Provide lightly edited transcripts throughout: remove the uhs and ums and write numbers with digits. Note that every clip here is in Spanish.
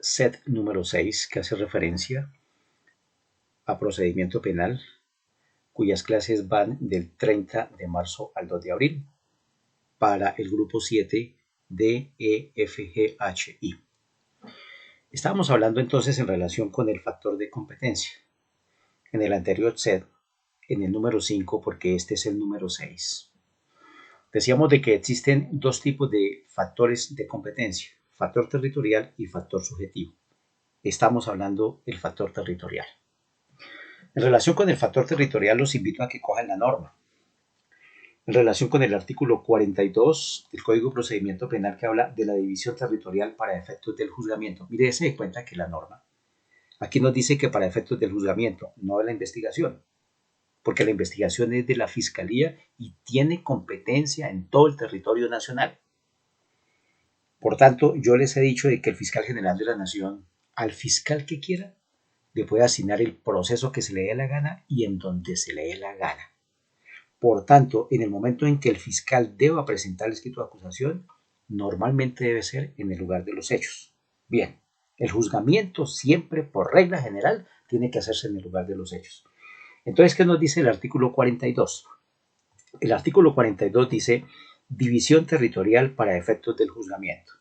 set número 6, que hace referencia a procedimiento penal, cuyas clases van del 30 de marzo al 2 de abril, para el grupo 7 de EFGHI. Estábamos hablando entonces en relación con el factor de competencia. En el anterior set, en el número 5, porque este es el número 6. Decíamos de que existen dos tipos de factores de competencia, factor territorial y factor subjetivo. Estamos hablando del factor territorial. En relación con el factor territorial, los invito a que cojan la norma. En relación con el artículo 42 del Código de Procedimiento Penal, que habla de la división territorial para efectos del juzgamiento. Mire, dése de cuenta que la norma aquí nos dice que para efectos del juzgamiento, no de la investigación, porque la investigación es de la Fiscalía y tiene competencia en todo el territorio nacional. Por tanto, yo les he dicho de que el fiscal general de la Nación, al fiscal que quiera, le puede asignar el proceso que se le dé la gana y en donde se le dé la gana. Por tanto, en el momento en que el fiscal deba presentar el escrito de acusación, normalmente debe ser en el lugar de los hechos. Bien, el juzgamiento siempre, por regla general, tiene que hacerse en el lugar de los hechos. Entonces, ¿qué nos dice el artículo 42? El artículo 42 dice división territorial para efectos del juzgamiento.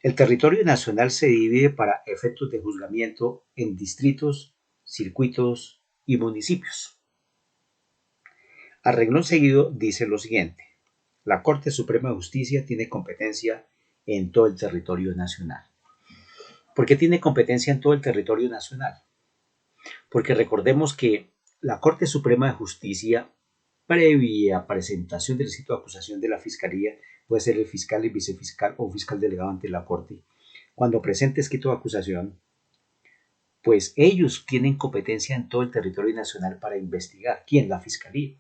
El territorio nacional se divide para efectos de juzgamiento en distritos, circuitos y municipios. A renglón seguido dice lo siguiente: la Corte Suprema de Justicia tiene competencia en todo el territorio nacional. ¿Por qué tiene competencia en todo el territorio nacional? Porque recordemos que la Corte Suprema de Justicia, previa presentación del escrito de acusación de la Fiscalía, puede ser el fiscal, el vicefiscal o fiscal delegado ante la Corte, cuando presente escrito de acusación, pues ellos tienen competencia en todo el territorio nacional para investigar. ¿Quién? La Fiscalía.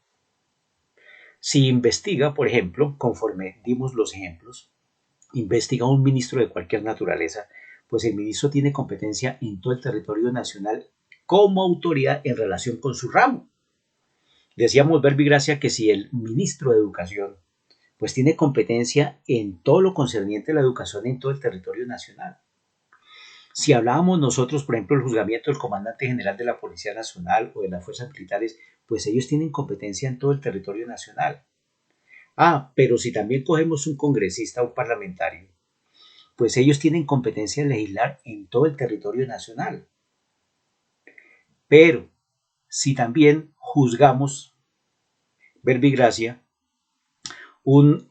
Si investiga, por ejemplo, conforme dimos los ejemplos, investiga un ministro de cualquier naturaleza, pues el ministro tiene competencia en todo el territorio nacional como autoridad en relación con su ramo. Decíamos, Verbo y Gracia, que si el ministro de Educación pues tiene competencia en todo lo concerniente a la educación en todo el territorio nacional. Si hablábamos nosotros, por ejemplo, del juzgamiento del comandante general de la Policía Nacional o de las fuerzas militares, pues ellos tienen competencia en todo el territorio nacional. Pero si también cogemos un congresista o un parlamentario, pues ellos tienen competencia en legislar en todo el territorio nacional. Pero si también juzgamos, Verbo y Gracia, un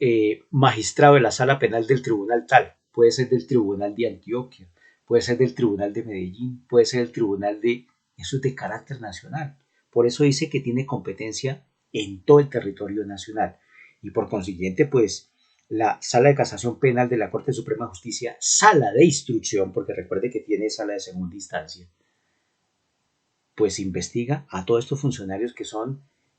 magistrado de la sala penal del tribunal tal, puede ser del tribunal de Antioquia, puede ser del tribunal de Medellín, puede ser del tribunal de... Eso es de carácter nacional. Por eso dice que tiene competencia en todo el territorio nacional. Y por consiguiente, pues, la Sala de Casación Penal de la Corte Suprema de Justicia, sala de instrucción, porque recuerde que tiene sala de segunda instancia, pues investiga a todos estos funcionarios que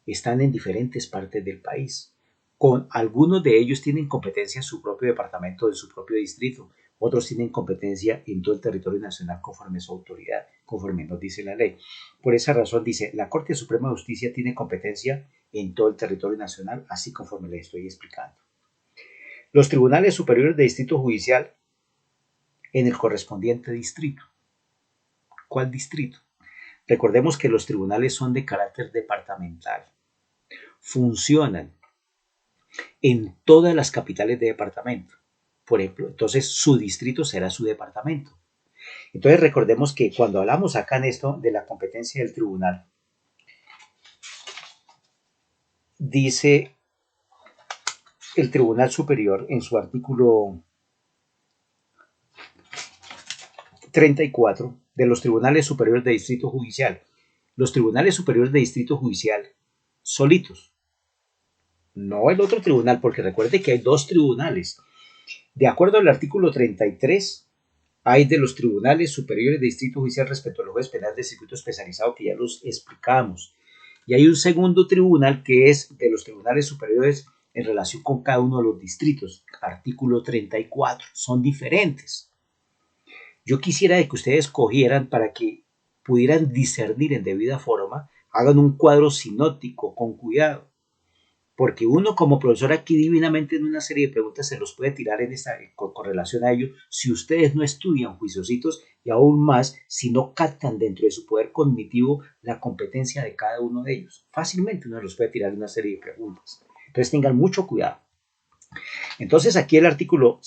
están en diferentes partes del país. Con algunos de ellos tienen competencia en su propio departamento, en su propio distrito. Otros tienen competencia en todo el territorio nacional conforme su autoridad, conforme nos dice la ley. Por esa razón dice, la Corte Suprema de Justicia tiene competencia en todo el territorio nacional, así conforme le estoy explicando. Los tribunales superiores de distrito judicial en el correspondiente distrito. ¿Cuál distrito? Recordemos que los tribunales son de carácter departamental. Funcionan en todas las capitales de departamento. Por ejemplo, entonces su distrito será su departamento. Entonces recordemos que cuando hablamos acá en esto de la competencia del tribunal, dice el Tribunal Superior en su artículo 34 de los tribunales superiores de distrito judicial. Los tribunales superiores de distrito judicial solitos, no el otro tribunal, porque recuerde que hay dos tribunales. De acuerdo al artículo 33, hay de los tribunales superiores de distrito judicial respecto a los jueces penales de circuito especializado, que ya los explicamos. Y hay un segundo tribunal que es de los tribunales superiores en relación con cada uno de los distritos. Artículo 34. Son diferentes. Yo quisiera que ustedes cogieran para que pudieran discernir en debida forma, hagan un cuadro sinóptico con cuidado. Porque uno como profesor aquí divinamente en una serie de preguntas se los puede tirar con relación a ello si ustedes no estudian juiciositos y aún más si no captan dentro de su poder cognitivo la competencia de cada uno de ellos. Fácilmente uno los puede tirar en una serie de preguntas. Entonces tengan mucho cuidado. Entonces aquí el artículo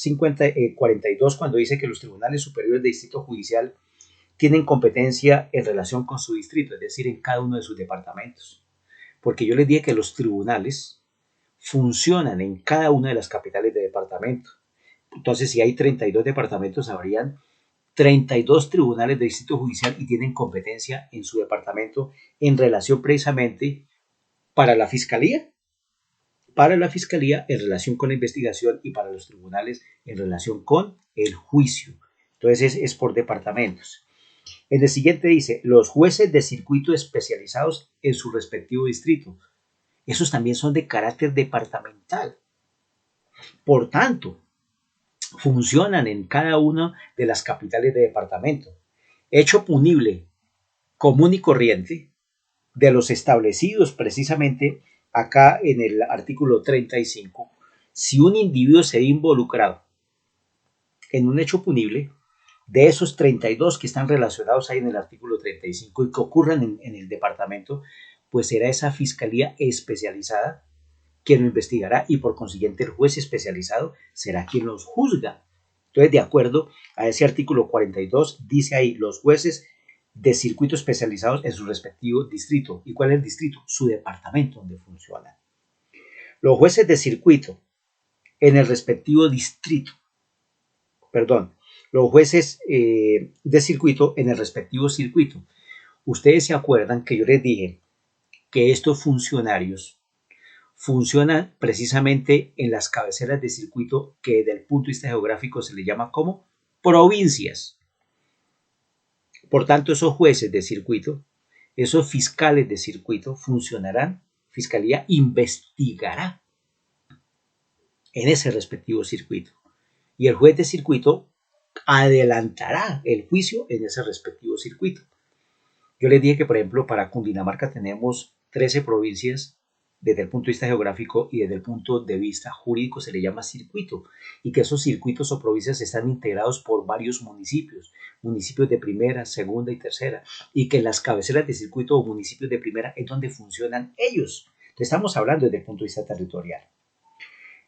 42 cuando dice que los tribunales superiores de distrito judicial tienen competencia en relación con su distrito, es decir, en cada uno de sus departamentos. Porque yo les dije que los tribunales funcionan en cada una de las capitales de departamento. Entonces, si hay 32 departamentos, habrían 32 tribunales de distrito judicial y tienen competencia en su departamento en relación precisamente para la fiscalía en relación con la investigación y para los tribunales en relación con el juicio. Entonces es por departamentos. En el siguiente dice, los jueces de circuito especializados en su respectivo distrito. Esos también son de carácter departamental. Por tanto, funcionan en cada una de las capitales de departamento. Hecho punible común y corriente de los establecidos precisamente acá en el artículo 35, si un individuo se ve involucrado en un hecho punible, de esos 32 que están relacionados ahí en el artículo 35 y que ocurran en el departamento, pues será esa fiscalía especializada quien lo investigará y por consiguiente el juez especializado será quien los juzga. Entonces, de acuerdo a ese artículo 42, dice ahí los jueces de circuito especializados en su respectivo distrito. ¿Y cuál es el distrito? Su departamento donde funcionan. Los jueces de circuito en el respectivo distrito, perdón, los jueces de circuito en el respectivo circuito. Ustedes se acuerdan que yo les dije que estos funcionarios funcionan precisamente en las cabeceras de circuito que desde el punto de vista geográfico se le llama como provincias. Por tanto, esos jueces de circuito, esos fiscales de circuito funcionarán, fiscalía investigará en ese respectivo circuito. Y el juez de circuito adelantará el juicio en ese respectivo circuito. Yo les dije que, por ejemplo, para Cundinamarca tenemos 13 provincias desde el punto de vista geográfico y desde el punto de vista jurídico se le llama circuito y que esos circuitos o provincias están integrados por varios municipios, municipios de primera, segunda y tercera, y que en las cabeceras de circuito o municipios de primera es donde funcionan ellos. Entonces, estamos hablando desde el punto de vista territorial.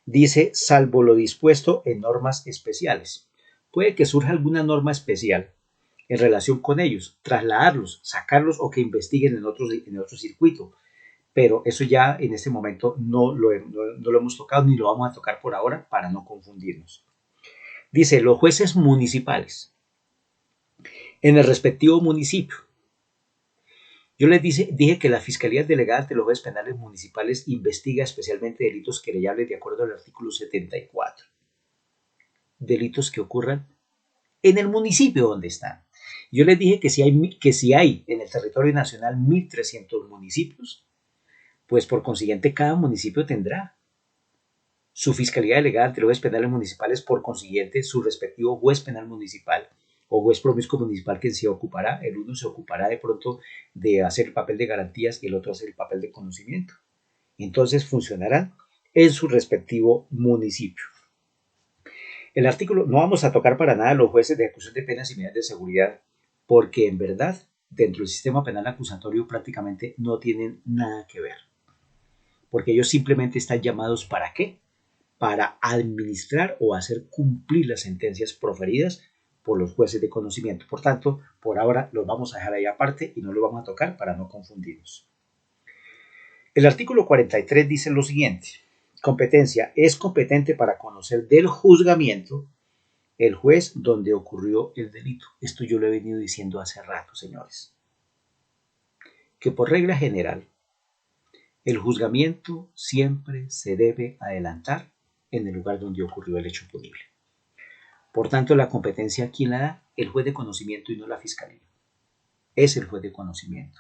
Dice, salvo lo dispuesto en normas especiales. Puede que surja alguna norma especial en relación con ellos, trasladarlos, sacarlos o que investiguen en otro circuito. Pero eso ya en este momento no lo hemos tocado ni lo vamos a tocar por ahora para no confundirnos. Dice, los jueces municipales en el respectivo municipio. Yo les dije que la Fiscalía Delegada ante los jueces penales municipales investiga especialmente delitos querellables de acuerdo al artículo 74. Delitos que ocurran en el municipio donde están. Yo les dije que si hay en el territorio nacional 1.300 municipios, pues por consiguiente cada municipio tendrá su fiscalía delegada ante los jueces penales municipales, por consiguiente su respectivo juez penal municipal o juez promiscuo municipal que se ocupará. El uno se ocupará de pronto de hacer el papel de garantías y el otro hacer el papel de conocimiento. Entonces funcionarán en su respectivo municipio. El artículo, no vamos a tocar para nada los jueces de ejecución de penas y medidas de seguridad, porque en verdad dentro del sistema penal acusatorio prácticamente no tienen nada que ver. Porque ellos simplemente están llamados ¿para qué? Para administrar o hacer cumplir las sentencias proferidas por los jueces de conocimiento. Por tanto, por ahora los vamos a dejar ahí aparte y no lo vamos a tocar para no confundirnos. El artículo 43 dice lo siguiente. Competencia. Es competente para conocer del juzgamiento el juez donde ocurrió el delito. Esto yo lo he venido diciendo hace rato, señores. Que por regla general, el juzgamiento siempre se debe adelantar en el lugar donde ocurrió el hecho punible. Por tanto, la competencia, ¿quién la da? El juez de conocimiento y no la fiscalía. Es el juez de conocimiento.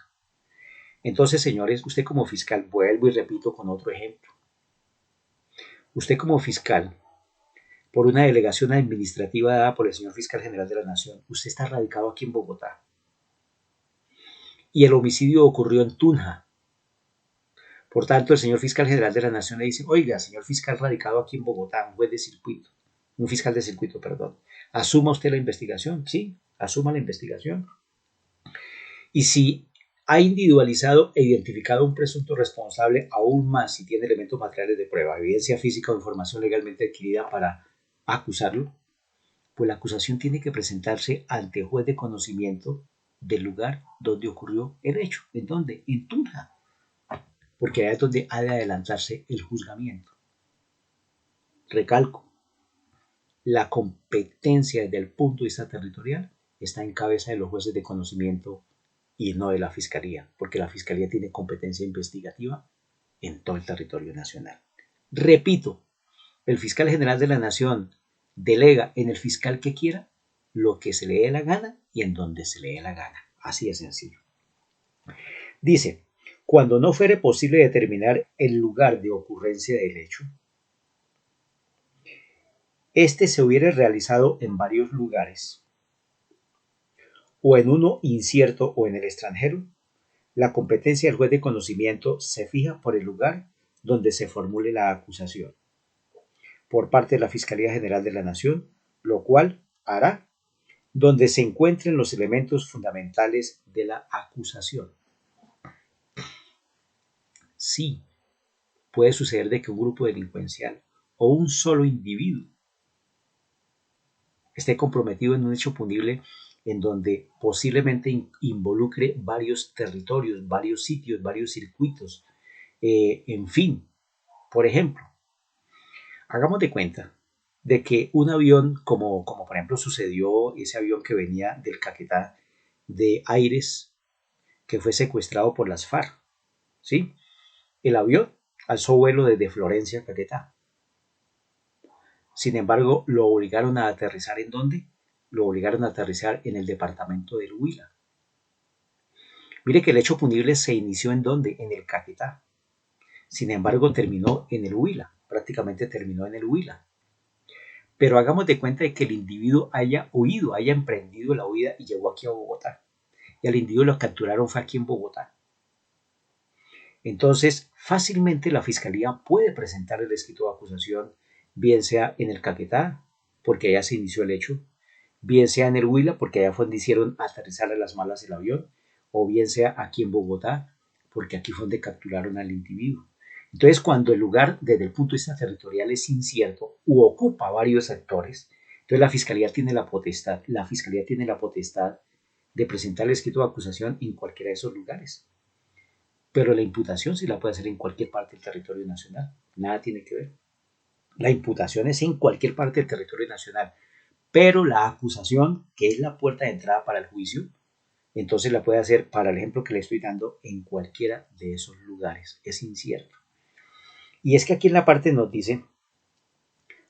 Entonces, señores, usted como fiscal, vuelvo y repito con otro ejemplo. Usted como fiscal, por una delegación administrativa dada por el señor fiscal general de la Nación, usted está radicado aquí en Bogotá. Y el homicidio ocurrió en Tunja. Por tanto, el señor fiscal general de la Nación le dice, oiga, señor fiscal radicado aquí en Bogotá, un juez de circuito, un fiscal de circuito, perdón, asuma usted la investigación, sí, asuma la investigación. Y si ha individualizado e identificado un presunto responsable, aún más si tiene elementos materiales de prueba, evidencia física o información legalmente adquirida para acusarlo, pues la acusación tiene que presentarse ante juez de conocimiento del lugar donde ocurrió el hecho. ¿En dónde? En Tunja, porque allá es donde ha de adelantarse el juzgamiento. Recalco, la competencia desde el punto de vista territorial está en cabeza de los jueces de conocimiento y no de la Fiscalía, porque la Fiscalía tiene competencia investigativa en todo el territorio nacional. Repito, el fiscal general de la Nación delega en el fiscal que quiera lo que se le dé la gana y en donde se le dé la gana. Así de sencillo. Dice, cuando no fuere posible determinar el lugar de ocurrencia del hecho, este se hubiera realizado en varios lugares, o en uno incierto o en el extranjero, la competencia del juez de conocimiento se fija por el lugar donde se formule la acusación, por parte de la Fiscalía General de la Nación, lo cual hará donde se encuentren los elementos fundamentales de la acusación. Sí, puede suceder de que un grupo delincuencial o un solo individuo esté comprometido en un hecho punible en donde posiblemente involucre varios territorios, varios sitios, varios circuitos, en fin. Por ejemplo, hagamos de cuenta de que un avión, como por ejemplo sucedió ese avión que venía del Caquetá de Aires, que fue secuestrado por las FARC, ¿sí? El avión alzó vuelo desde Florencia a Caquetá. Sin embargo, lo obligaron a aterrizar ¿en dónde? Lo obligaron a aterrizar en el departamento del Huila. Mire que el hecho punible se inició ¿en dónde? En el Caquetá. Sin embargo, terminó en el Huila, prácticamente terminó en el Huila. Pero hagamos de cuenta de que el individuo haya huido, haya emprendido la huida y llegó aquí a Bogotá. Y al individuo lo capturaron fue aquí en Bogotá. Entonces, fácilmente la Fiscalía puede presentar el escrito de acusación, bien sea en el Caquetá, porque allá se inició el hecho, bien sea en el Huila, porque allá fue donde hicieron aterrizar a las malas el avión, o bien sea aquí en Bogotá, porque aquí fue donde capturaron al individuo. Entonces, cuando el lugar desde el punto de vista territorial es incierto u ocupa varios sectores, entonces la Fiscalía tiene la potestad de presentar el escrito de acusación en cualquiera de esos lugares. Pero la imputación sí la puede hacer en cualquier parte del territorio nacional. Nada tiene que ver. La imputación es en cualquier parte del territorio nacional. Pero la acusación, que es la puerta de entrada para el juicio, entonces la puede hacer, para el ejemplo que le estoy dando, en cualquiera de esos lugares. Es incierto. Y es que aquí en la parte nos dice,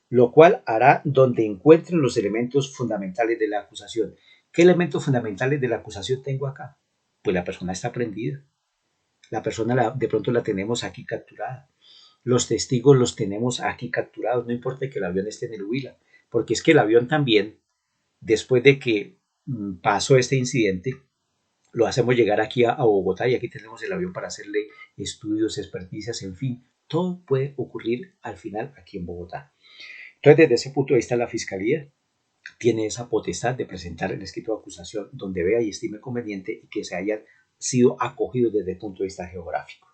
lo cual hará donde encuentren los elementos fundamentales de la acusación. ¿Qué elementos fundamentales de la acusación tengo acá? Pues la persona está prendida. La persona de pronto la tenemos aquí capturada. Los testigos los tenemos aquí capturados, no importa que el avión esté en el Huila, porque es que el avión también, después de que pasó este incidente, lo hacemos llegar aquí a Bogotá y aquí tenemos el avión para hacerle estudios, experticias, en fin, todo puede ocurrir al final aquí en Bogotá. Entonces, desde ese punto de vista, la Fiscalía tiene esa potestad de presentar el escrito de acusación donde vea y estime conveniente y que se hayan sido acogidos desde el punto de vista geográfico.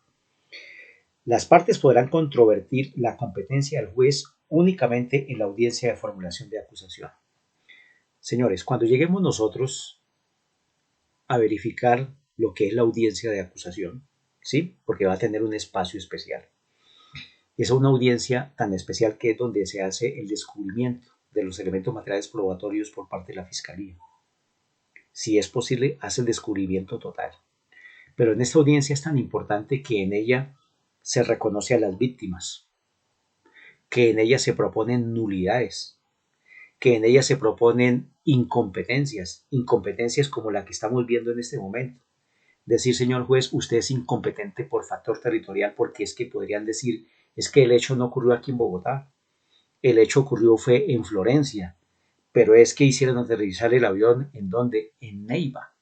Las partes podrán controvertir la competencia del juez únicamente en la audiencia de formulación de acusación. Señores, cuando lleguemos nosotros a verificar lo que es la audiencia de acusación, ¿sí? Porque va a tener un espacio especial. Es una audiencia tan especial que es donde se hace el descubrimiento de los elementos materiales probatorios por parte de la Fiscalía. Si es posible, hace el descubrimiento total. Pero en esta audiencia es tan importante que en ella se reconoce a las víctimas, que en ella se proponen nulidades, que en ella se proponen incompetencias como la que estamos viendo en este momento. Decir, señor juez, usted es incompetente por factor territorial, porque es que podrían decir, es que el hecho no ocurrió aquí en Bogotá, el hecho ocurrió fue en Florencia, pero es que hicieron aterrizar el avión ¿en dónde? En Neiva.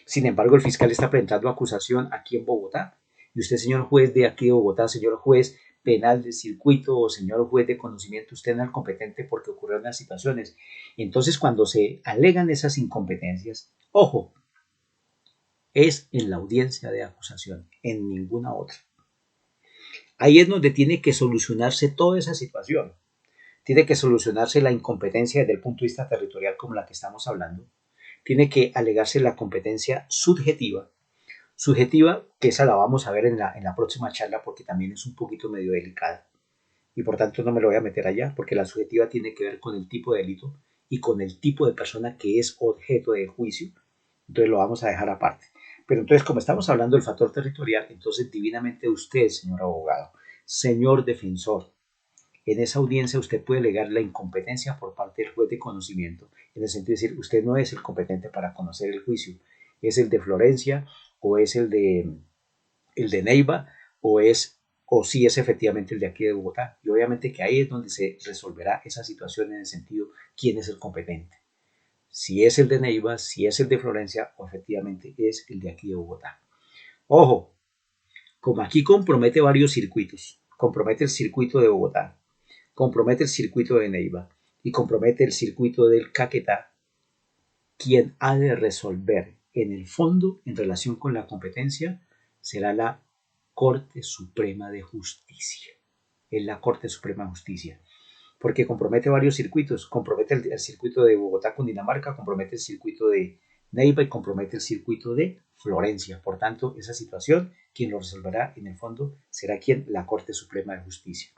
Sin embargo, el fiscal está presentando acusación aquí en Bogotá. Y usted, señor juez de aquí de Bogotá, señor juez penal del circuito o señor juez de conocimiento, usted no es el competente porque ocurrieron las situaciones. Entonces, cuando se alegan esas incompetencias, ojo, es en la audiencia de acusación, en ninguna otra. Ahí es donde tiene que solucionarse toda esa situación. Tiene que solucionarse la incompetencia desde el punto de vista territorial como la que estamos hablando. Tiene que alegarse la competencia subjetiva, que esa la vamos a ver en la próxima charla porque también es un poquito medio delicada. Y por tanto no me lo voy a meter allá porque la subjetiva tiene que ver con el tipo de delito y con el tipo de persona que es objeto de juicio. Entonces lo vamos a dejar aparte. Pero entonces, como estamos hablando del factor territorial, entonces divinamente usted, señor abogado, señor defensor, en esa audiencia usted puede alegar la incompetencia por parte del juez de conocimiento, en el sentido de decir, usted no es el competente para conocer el juicio, es el de Florencia o es el de Neiva o si es efectivamente el de aquí de Bogotá. Y obviamente que ahí es donde se resolverá esa situación en el sentido quién es el competente. Si es el de Neiva, si es el de Florencia o efectivamente es el de aquí de Bogotá. Ojo, como aquí compromete varios circuitos, compromete el circuito de Bogotá, compromete el circuito de Neiva y compromete el circuito del Caquetá, quien ha de resolver en el fondo en relación con la competencia será la Corte Suprema de Justicia. Es la Corte Suprema de Justicia, porque compromete varios circuitos, compromete el circuito de Bogotá, Cundinamarca, compromete el circuito de Neiva y compromete el circuito de Florencia. Por tanto, esa situación, quien lo resolverá en el fondo será quien, la Corte Suprema de Justicia.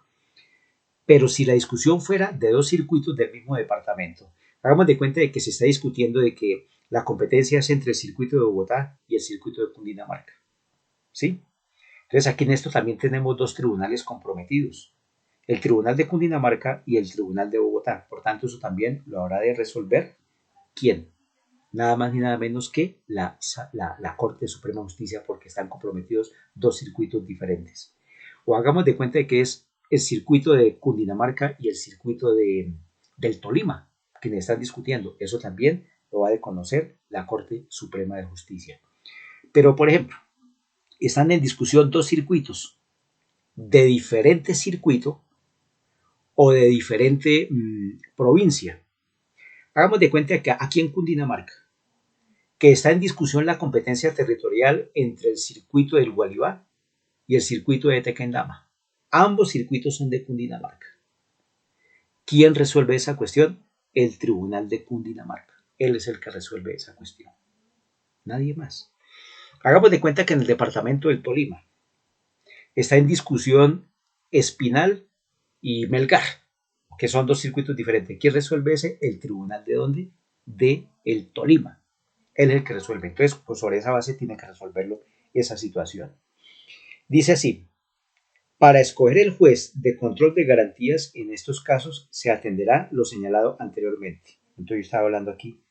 Pero si la discusión fuera de dos circuitos del mismo departamento, hagamos de cuenta de que se está discutiendo de que la competencia es entre el circuito de Bogotá y el circuito de Cundinamarca. ¿Sí? Entonces aquí en esto también tenemos dos tribunales comprometidos, el Tribunal de Cundinamarca y el Tribunal de Bogotá. Por tanto, eso también lo habrá de resolver ¿quién? Nada más ni nada menos que la Corte Suprema de Justicia, porque están comprometidos dos circuitos diferentes. O hagamos de cuenta de que es el circuito de Cundinamarca y el circuito del Tolima, quienes están discutiendo. Eso también lo va a conocer la Corte Suprema de Justicia. Pero, por ejemplo, están en discusión dos circuitos de diferente circuito o de diferente provincia. Hagamos de cuenta que aquí en Cundinamarca, que está en discusión la competencia territorial entre el circuito del Gualibá y el circuito de Tequendama. Ambos circuitos son de Cundinamarca. ¿Quién resuelve esa cuestión? El Tribunal de Cundinamarca. Él es el que resuelve esa cuestión. Nadie más. Hagamos de cuenta que en el departamento del Tolima está en discusión Espinal y Melgar, que son dos circuitos diferentes. ¿Quién resuelve ese? El Tribunal de ¿dónde? De el Tolima. Él es el que resuelve. Entonces, pues sobre esa base tiene que resolverlo esa situación. Dice así, para escoger el juez de control de garantías, en estos casos se atenderá lo señalado anteriormente. Entonces yo estaba hablando aquí.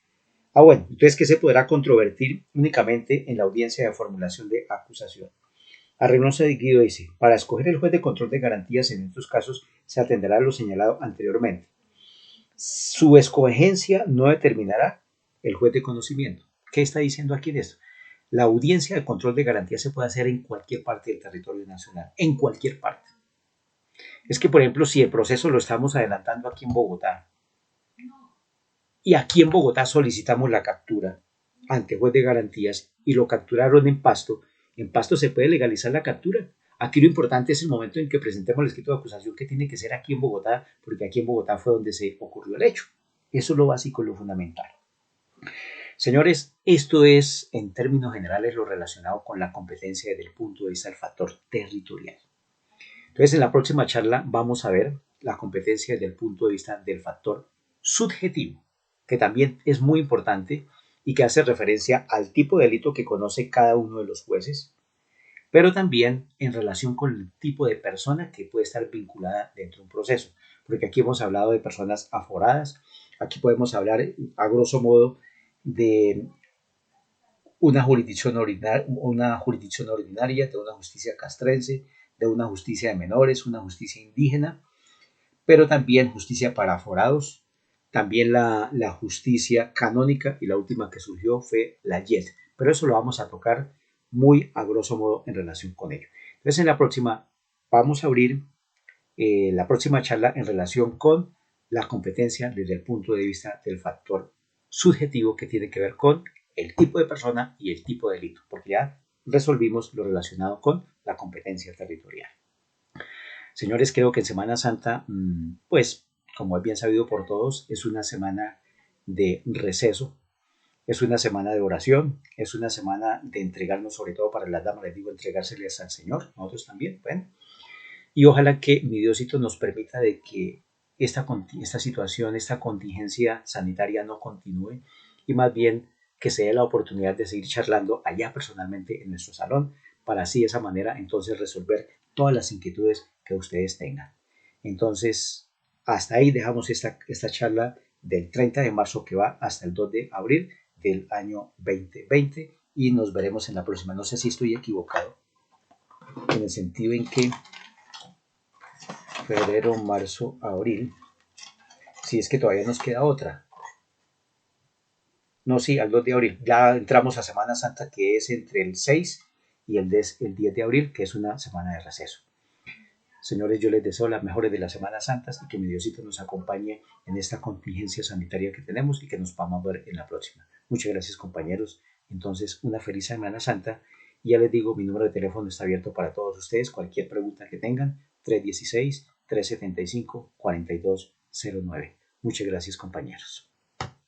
Bueno, entonces que se podrá controvertir únicamente en la audiencia de formulación de acusación. Arreglón seguido dice, para escoger el juez de control de garantías, en estos casos se atenderá lo señalado anteriormente. Su escogencia no determinará el juez de conocimiento. ¿Qué está diciendo aquí de esto? La audiencia de control de garantía se puede hacer en cualquier parte del territorio nacional, en cualquier parte. Es que, por ejemplo, si el proceso lo estamos adelantando aquí en Bogotá y aquí en Bogotá solicitamos la captura ante juez de garantías y lo capturaron en Pasto se puede legalizar la captura. Aquí lo importante es el momento en que presentemos el escrito de acusación que tiene que ser aquí en Bogotá, porque aquí en Bogotá fue donde se ocurrió el hecho. Eso es lo básico y lo fundamental. Señores, esto es en términos generales lo relacionado con la competencia desde el punto de vista del factor territorial. Entonces, en la próxima charla vamos a ver la competencia desde el punto de vista del factor subjetivo, que también es muy importante y que hace referencia al tipo de delito que conoce cada uno de los jueces, pero también en relación con el tipo de persona que puede estar vinculada dentro de un proceso, porque aquí hemos hablado de personas aforadas, aquí podemos hablar a grosso modo de una jurisdicción ordinaria, de una justicia castrense, de una justicia de menores, una justicia indígena, pero también justicia para aforados, también la justicia canónica y la última que surgió fue la YET. Pero eso lo vamos a tocar muy a grosso modo en relación con ello. Entonces en la próxima vamos a abrir la próxima charla en relación con la competencia desde el punto de vista del factor subjetivo que tiene que ver con el tipo de persona y el tipo de delito, porque ya resolvimos lo relacionado con la competencia territorial. Señores, creo que en Semana Santa, pues, como es bien sabido por todos, es una semana de receso, es una semana de oración, es una semana de entregarnos, sobre todo para las damas, les digo, entregárseles al Señor, nosotros también, bueno, y ojalá que mi Diosito nos permita de que esta situación, esta contingencia sanitaria no continúe y más bien que se dé la oportunidad de seguir charlando allá personalmente en nuestro salón para así de esa manera entonces resolver todas las inquietudes que ustedes tengan. Entonces, hasta ahí dejamos esta charla del 30 de marzo que va hasta el 2 de abril del año 2020 y nos veremos en la próxima. No sé si estoy equivocado en el sentido en que febrero, marzo, abril, si es que todavía nos queda otra. No, sí, al 2 de abril. Ya entramos a Semana Santa, que es entre el 6 y el 10 de abril, que es una semana de receso. Señores, yo les deseo las mejores de las Semanas Santas y que mi Diosito nos acompañe en esta contingencia sanitaria que tenemos y que nos podamos ver en la próxima. Muchas gracias, compañeros. Entonces, una feliz Semana Santa. Y ya les digo, mi número de teléfono está abierto para todos ustedes. Cualquier pregunta que tengan, 316-375-4209. Muchas gracias, compañeros.